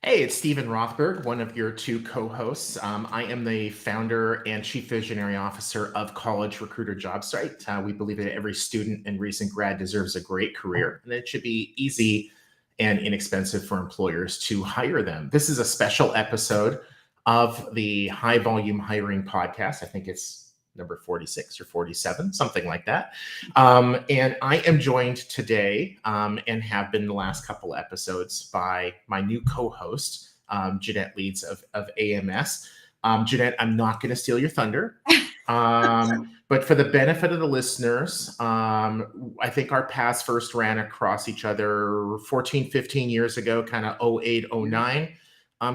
Hey, it's Stephen Rothberg, one of your two co-hosts. I am the founder and chief visionary officer of College Recruiter Job Site. We believe that every student and recent grad deserves a great career, and it should be easy and inexpensive for employers to hire them. This is a special episode of the High Volume Hiring Podcast. I think it's number 46 or 47, something like that. And I am joined today and have been the last couple episodes by my new co-host, Jeanette Leeds of AMS. Jeanette, I'm not going to steal your thunder. But for the benefit of the listeners, I think our paths first ran across each other 14, 15 years ago, kind of 08, 09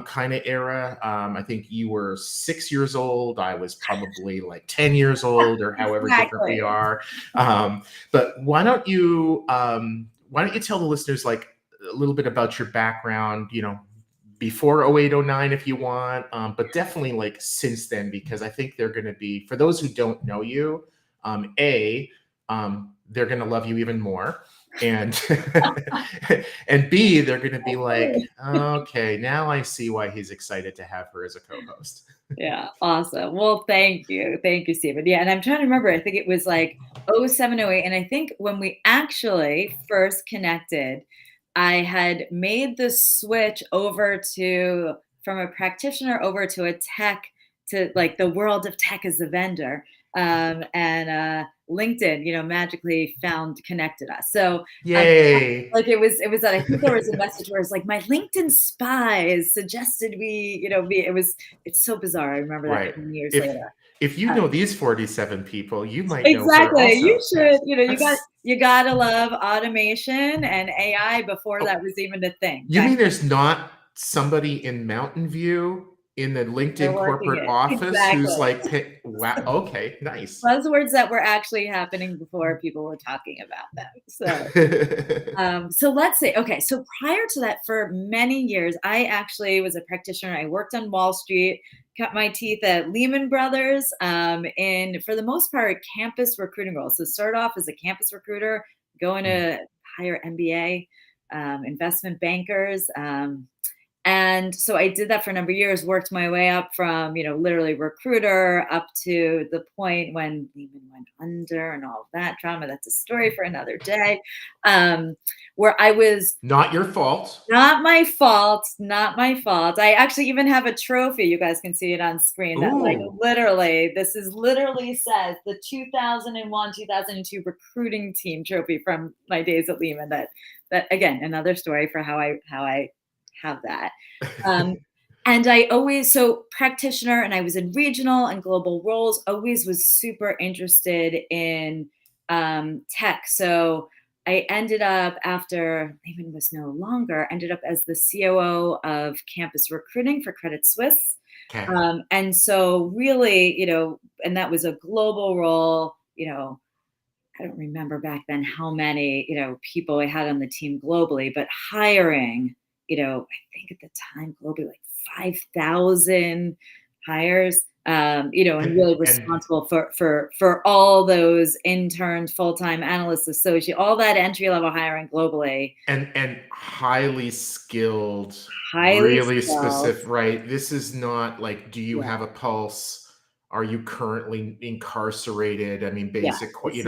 kind of era. I think you were 6 years old. I was probably like 10 years old, or however different we are. But why don't you tell the listeners like a little bit about your background, before 08, 09 if you want, but definitely like since then, because I think they're going to be, for those who don't know you, they're going to love you even more. And and B, they're going to be like, okay, now I see why he's excited to have her as a co-host. Yeah, awesome. Well, thank you, Stephen. Yeah, and I'm trying to remember. I think it was like 07, 08, and I think when we actually first connected, I had made the switch from a practitioner over to a tech, to like the world of tech as a vendor. And LinkedIn, magically connected us. So yay! It was that I think there was a message where it's like my LinkedIn spies suggested it's so bizarre. I remember that Right. years later. If you know these 47 people, you might know her Exactly. also. You should, you gotta love automation and AI before that was even a thing. You mean there's not somebody in Mountain View in the LinkedIn corporate office who's like, wow, okay, nice. Buzzwords that were actually happening before people were talking about them. So let's say, okay, so prior to that, for many years, I actually was a practitioner. I worked on Wall Street, cut my teeth at Lehman Brothers, in, for the most part, campus recruiting roles. So start off as a campus recruiter, going to hire MBA, investment bankers, and so I did that for a number of years, worked my way up from, literally recruiter up to the point when Lehman went under and all of that drama. That's a story for another day. Where I was... Not your fault. Not my fault. Not my fault. I actually even have a trophy. You guys can see it on screen. That this literally says the 2001, 2002 recruiting team trophy from my days at Lehman. That again, another story for how I have that. And I always, so practitioner, and I was in regional and global roles, always was super interested in tech. So I ended up, after Lehman was no longer, ended up as the COO of campus recruiting for Credit Suisse. Okay. And so really, and that was a global role, I don't remember back then how many, people I had on the team globally, but hiring, I think at the time globally like 5,000 hires, and really responsible for all those interns, full-time analysts, associate, all that entry-level hiring globally. And highly skilled, really specific, right? This is not like, do you have a pulse? Are you currently incarcerated? I mean, basic, what we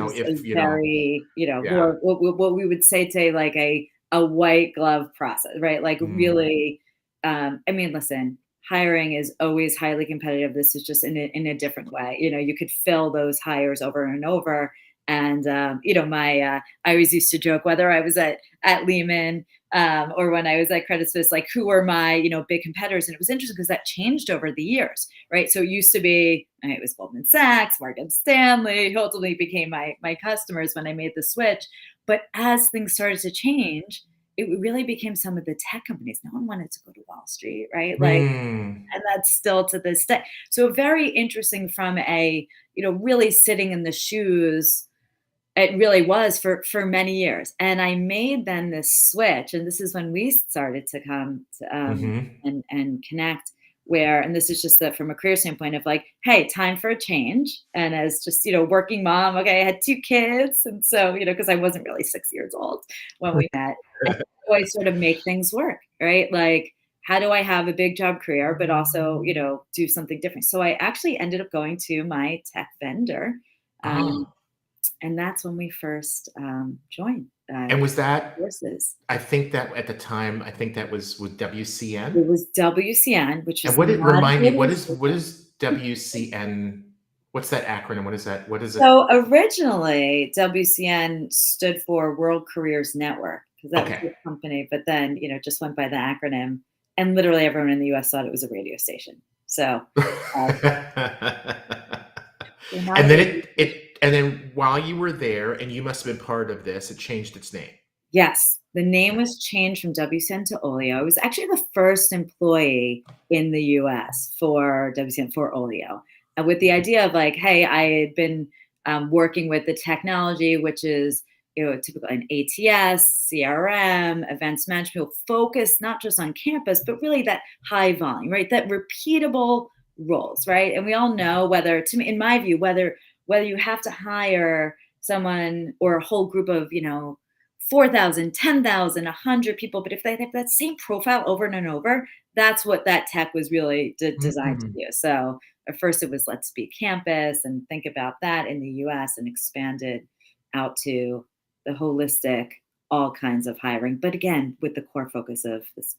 would say today, like a white glove process, right? Like really, I mean, listen, hiring is always highly competitive. This is just in a different way. You could fill those hires over and over. And, I always used to joke, whether I was at Lehman or when I was at Credit Suisse, like who were my, big competitors. And it was interesting because that changed over the years, right? So it used to be, it was Goldman Sachs, Morgan Stanley, ultimately became my customers when I made the switch. But as things started to change, it really became some of the tech companies. No one wanted to go to Wall Street, right? And that's still to this day. So very interesting from a, really sitting in the shoes. It really was for many years. And I made then this switch. And this is when we started to come to, and connect, and this is just from a career standpoint of like, hey, time for a change. And as just, working mom, okay, I had 2 kids. And so, because I wasn't really 6 years old when we met, I always sort of make things work, right? Like, how do I have a big job career, but also, do something different? So I actually ended up going to my tech vendor. Um, Oh, and that's when we first joined and was that courses. I think that at the time, I think that was with It WCN? was WCN, which And is what it not a remind me, radio what station. is WCN? What's that acronym? What is that? What is it? So originally, WCN stood for World Careers Network because that was Okay. the company, but then, just went by the acronym. And literally everyone in the US thought it was a radio station. So we're not a And then radio station. and then while you were there, and you must have been part of this, it changed its name. Yes, the name Okay. was changed from WCN to Olio. I was actually the first employee in the US for WCN for Olio, with the idea of like, hey, I had been working with the technology, which is typical in ATS, CRM, events management, focused not just on campus, but really that high volume, right? That repeatable roles, right? And we all know whether, to me, in my view, whether you have to hire someone or a whole group of 4,000, 10,000, 100 people. But if they have that same profile over and over, that's what that tech was really designed to Mm, do. So at first it was let's be campus and think about that in the US and expanded out to the holistic, all kinds of hiring. But again, with the core focus of this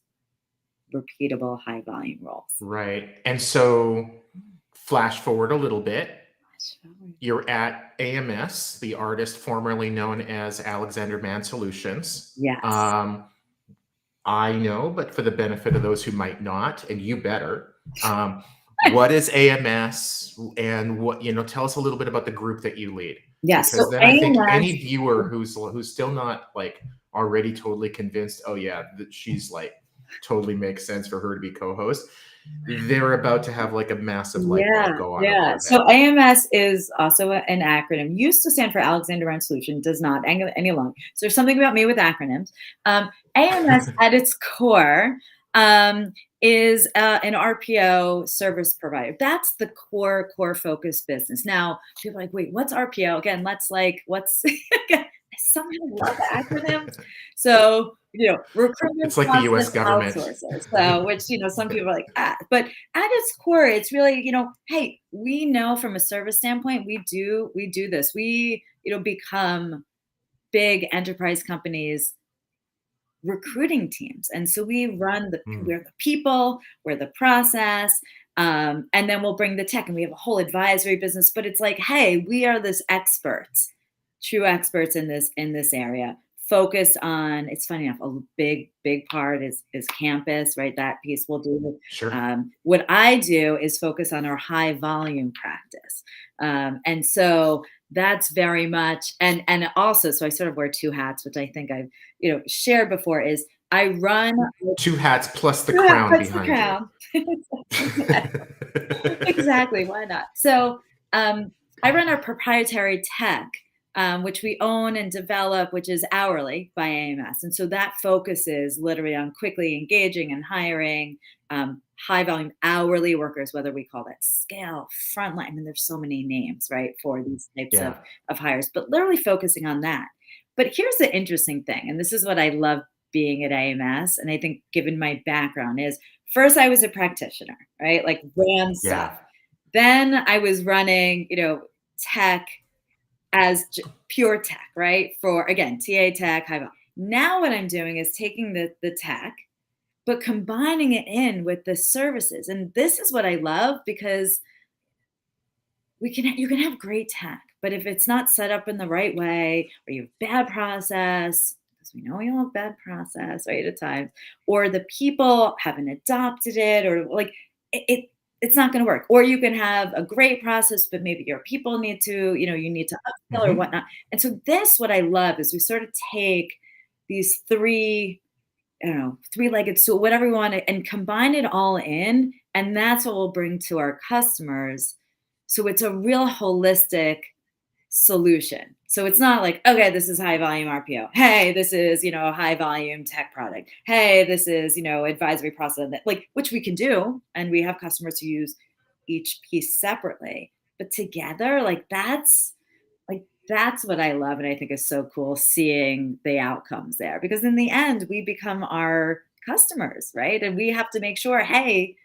repeatable high volume roles. right. And so flash forward a little bit. You're at AMS, the artist formerly known as Alexander Man Solutions. Yes. I know, but for the benefit of those who might not, and you better, what is AMS and tell us a little bit about the group that you lead. Yes. Because So then I think AMS. any viewer who's still not like already totally convinced, oh yeah, that she's like totally makes sense for her to be co-host, they're about to have like a massive light Yeah, bulb go on over yeah. their head. So AMS is also an acronym. Used to stand for Alexander Rand Solution, does not any longer. So there's something about me with acronyms. AMS at its core is an RPO service provider. That's the core focus business. Now people are like, wait, what's RPO? Again, what's somehow love acronyms. So recruitment It's like the US process government. outsourcer. So which some people are like, but at its core, it's really, hey, we know from a service standpoint, we do this. We, become big enterprise companies recruiting teams. And so Mm, we're the people, we're the process, and then we'll bring the tech and we have a whole advisory business. But it's like, hey, we are this experts, true experts in this area. Focus on, it's funny enough, a big part is campus, right? That piece we'll do. sure. What I do is focus on our high volume practice. And so that's very much, and also, so I sort of wear two hats, which I think I've shared before, is I run Two hats plus the two hat crown puts the behind you. crown. Exactly. Why not? So I run our proprietary tech, which we own and develop, which is hourly by AMS. And so that focuses literally on quickly engaging and hiring high volume hourly workers, whether we call that scale, frontline. I mean, there's so many names, right, for these types Yeah. of hires, but literally focusing on that. But here's the interesting thing, and this is what I love being at AMS, and I think given my background is first I was a practitioner, right? Like ran Yeah. stuff. Then I was running, tech as pure tech, right? For again, TA tech, high volume. Now what I'm doing is taking the tech, but combining it in with the services. And this is what I love because you can have great tech, but if it's not set up in the right way, or you have bad process, because we know we all have bad process, right, at times, or the people haven't adopted it, or like it's not going to work. Or you can have a great process, but maybe your people need to, you need to upskill or Mhm. whatnot. And so what I love is we sort of take these three, I don't know, three-legged stool, whatever we want, and combine it all in. And that's what we'll bring to our customers. So it's a real holistic solution. So it's not like, okay, this is high volume RPO. Hey, this is, a high volume tech product. Hey, this is, advisory process, like, which we can do. And we have customers who use each piece separately, but together, that's what I love and I think is so cool, seeing the outcomes there, because in the end we become our customers, right? And we have to make sure, hey,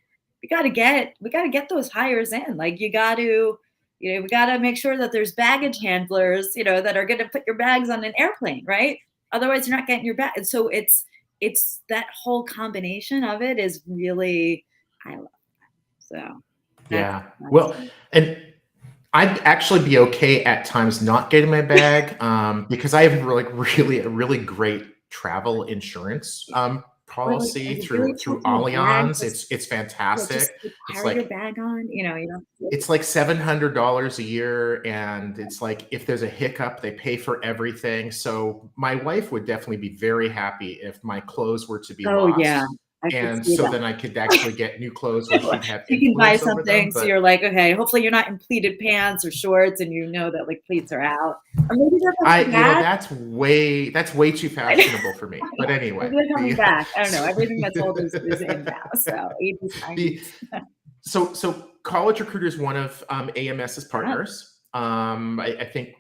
we got to get those hires in. Like we got to make sure that there's baggage handlers, that are going to put your bags on an airplane, right? Otherwise, you're not getting your bag. And so it's that whole combination of it is really, I love that. So Yeah. that's Well, and I'd actually be okay at times not getting my bag, because I have really a really great travel insurance or like policy a really through tilting bag, Allianz. It's fantastic. just It's carry your like bag on, it's like $700 a year, and it's like if there's a hiccup, they pay for everything. So my wife would definitely be very happy if my clothes were to be oh yeah, lost, I could and see so that. then I could actually get new clothes where she'd have You can buy influence over something, them. so But you're like, okay, hopefully you're not in pleated pants or shorts, and that like pleats are out, or maybe they're coming back. that's way too fashionable for me. But anyway, Maybe they're coming the back. I don't know. Everything that's old is in now. So 80s, the 90s. so College Recruiter is one of AMS's Yeah. partners. I think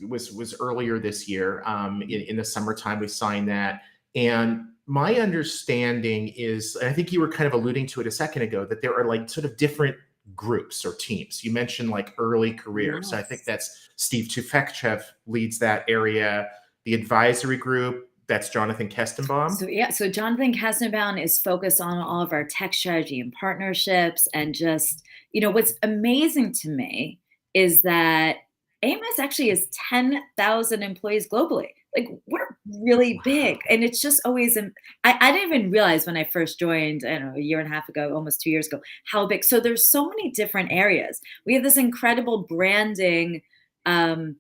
was earlier this year. In the summertime, we signed that, and my understanding is, and I think you were kind of alluding to it a second ago, that there are like sort of different groups or teams. You mentioned like early career, so I think Yes. that's Steve Tufekchev leads that area. The advisory group, that's Jonathan Kestenbaum. So Jonathan Kassenbaum is focused on all of our tech strategy and partnerships, and just, what's amazing to me is that AMS actually has 10,000 employees globally. Like, we're really big, Wow. and it's just always, I didn't even realize when I first joined, I don't know, a year and a half ago, almost 2 years ago, how big. So there's so many different areas. We have this incredible um,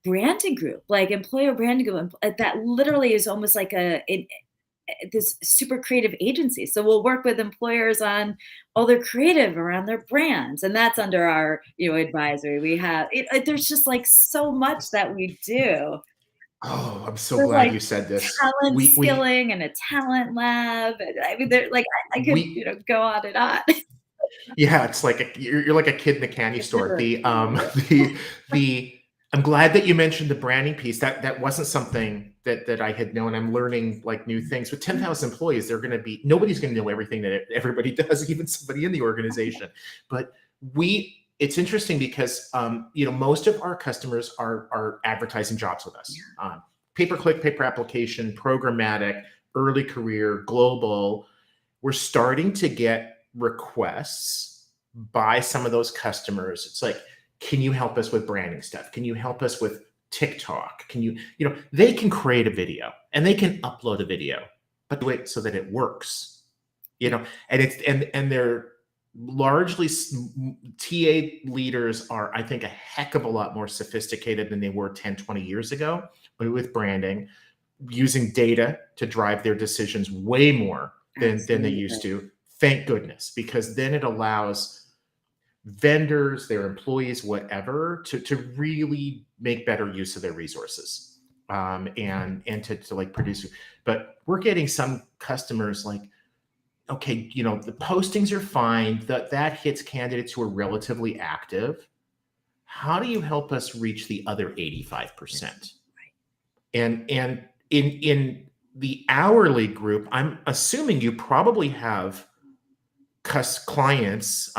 branding group, like employer branding group, that literally is almost like this super creative agency. So we'll work with employers on all their creative around their brands, and that's under our advisory. We have there's just like so much that we do. Oh, I'm so There's glad like you said this. talent skilling and a talent lab. I mean, they're like, I could We go on and on. Yeah, it's like you're like a kid in a candy It store. really, The the I'm glad that you mentioned the branding piece. That wasn't something that I had known. I'm learning like new things. With 10,000 employees, nobody's going to know everything that everybody does, even somebody in the organization. But it's interesting because most of our customers are advertising jobs with us. Pay per click, pay per application, programmatic, early career, global. We're starting to get requests by some of those customers. It's like, can you help us with branding stuff? Can you help us with TikTok? They can create a video and they can upload a video, but do it so that it works, and they're largely TA leaders are, I think, a heck of a lot more sophisticated than they were 10, 20 years ago with branding, using data to drive their decisions way more than they used to. Thank goodness, because then it allows vendors, their employees, whatever, to really make better use of their resources, and to like produce. But we're getting some customers like, okay, the postings are fine, that hits candidates who are relatively active. How do you help us reach the other 85%? And in the hourly group, I'm assuming you probably have clients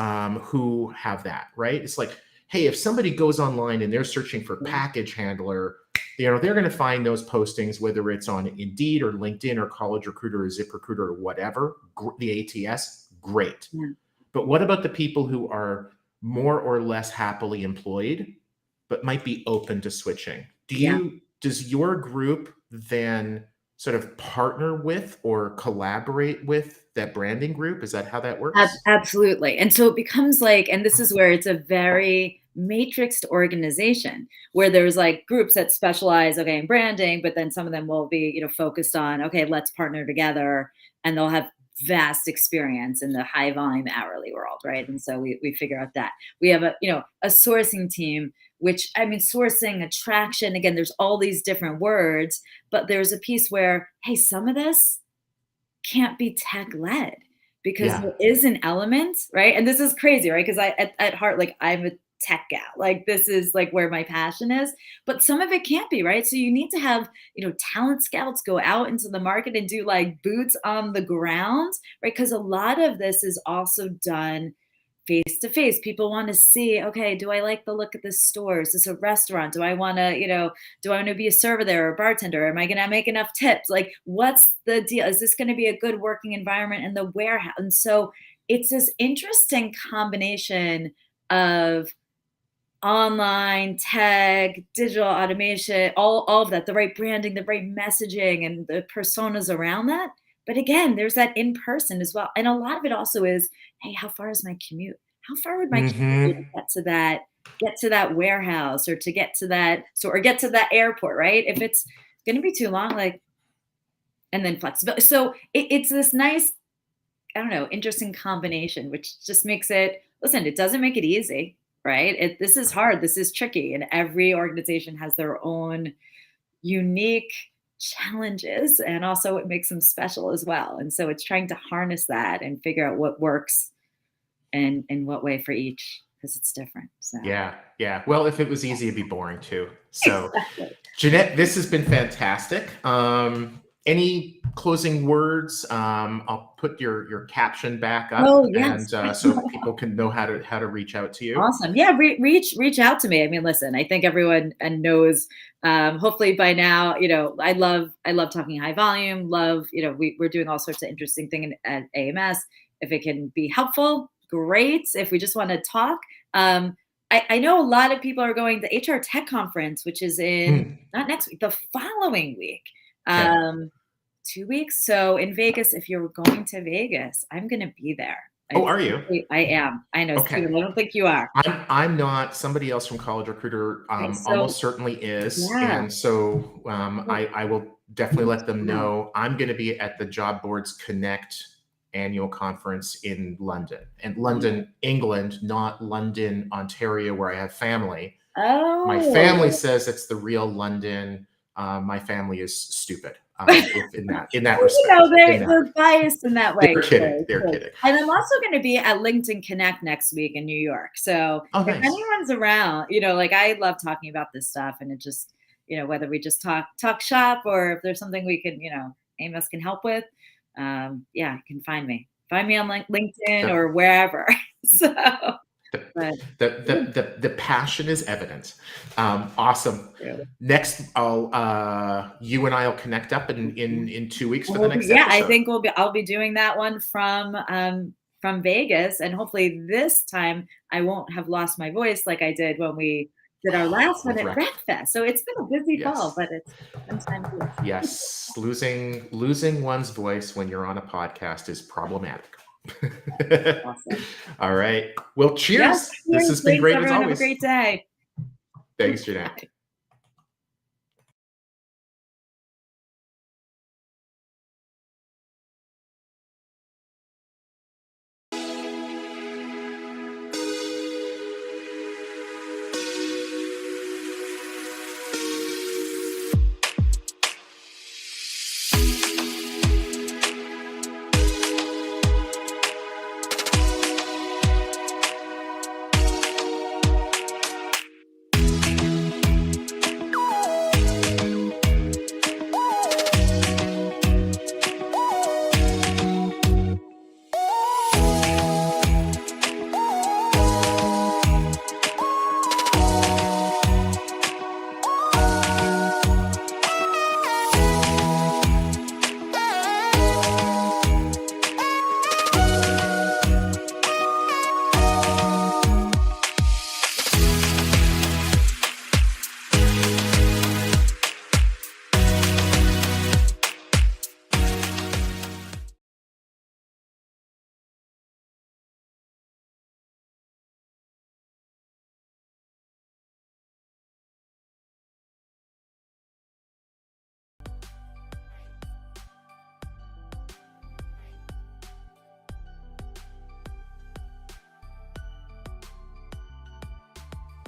who have that, right? It's like, hey, if somebody goes online and they're searching for package handler, they're going to find those postings, whether it's on Indeed or LinkedIn or College Recruiter or ZipRecruiter or whatever, the ATS, great. Yeah. But what about the people who are more or less happily employed, but might be open to switching? Does your group then sort of partner with or collaborate with that branding group? Is that how that works? Absolutely. And so it becomes like, and this is where it's a very matrixed organization, where there's like groups that specialize, okay, in branding, but then some of them will be, focused on, okay, let's partner together, and they'll have vast experience in the high volume hourly world, right? And so we figure out that we have a sourcing team, which, I mean, sourcing, attraction, again, there's all these different words, but there's a piece where, hey, some of this can't be tech led, because Yeah. there is an element, right? And this is crazy, right? Because at heart, like, I'm a tech gal. Like this is like where my passion is, but some of it can't be, right? So you need to have, talent scouts go out into the market and do like boots on the ground, right? Because a lot of this is also done face to face. People want to see, okay, do I like the look of this store? Is this a restaurant? Do I want to, do I want to be a server there or a bartender? Am I going to make enough tips? Like, what's the deal? Is this going to be a good working environment in the warehouse? And so it's this interesting combination of online tech, digital automation, all of that, the right branding, the right messaging, and the personas around that. But again, there's that in person as well. And a lot of it also is, hey, how far is my commute? How far would my commute be to get to that warehouse or to get to that store or get to that airport, right? If it's going to be too long, like, and then flexibility. So it's this nice, I don't know, interesting combination, which just makes it, listen, it doesn't make it easy, right? This is hard. This is tricky. And every organization has their own unique challenges, and also it makes them special as well. And so it's trying to harness that and figure out what works and in what way for each, because it's different. So Yeah. Well, if it was easy, it'd be boring too. So exactly. Jeanette, this has been fantastic. Any closing words? I'll put your caption back up, Oh, yes. and so people can know how to reach out to you. Awesome. Yeah, reach out to me. I mean, listen, I think everyone knows. Hopefully by now, I love talking high volume. Love, we're doing all sorts of interesting things at AMS. If it can be helpful, great. If we just want to talk, I know a lot of people are going to the HR Tech Conference, which is in not next week, the following week. 2 weeks. So in Vegas, if you're going to Vegas, I'm going to be there. Oh, are you? I am. I know. Okay. Steven, I don't think you are. I'm not. Somebody else from College Recruiter almost certainly is. Yeah. And so I will definitely let them know. I'm going to be at the Job Boards Connect annual conference in London. And London, England, not London, Ontario, where I have family. Oh. My family says it's the real London. My family is stupid in that respect. They're biased in that way. They're kidding. They're kidding. And I'm also going to be at LinkedIn Connect next week in New York. So if anyone's around, like I love talking about this stuff, and it just, whether we just talk shop or if there's something we can, AMS can help with, you can find me. Find me on LinkedIn or wherever. So. The passion is evident. Awesome. Yeah. Next, you and I will connect up in 2 weeks for the next episode. I think I'll be doing that one from Vegas, and hopefully this time I won't have lost my voice like I did when we did our last one at RecFest. So it's been a busy fall, but it's sometimes. Yes, losing one's voice when you're on a podcast is problematic. Awesome. All right. Well, cheers. This has been great as always. Have a great day. Thanks, Jeanette.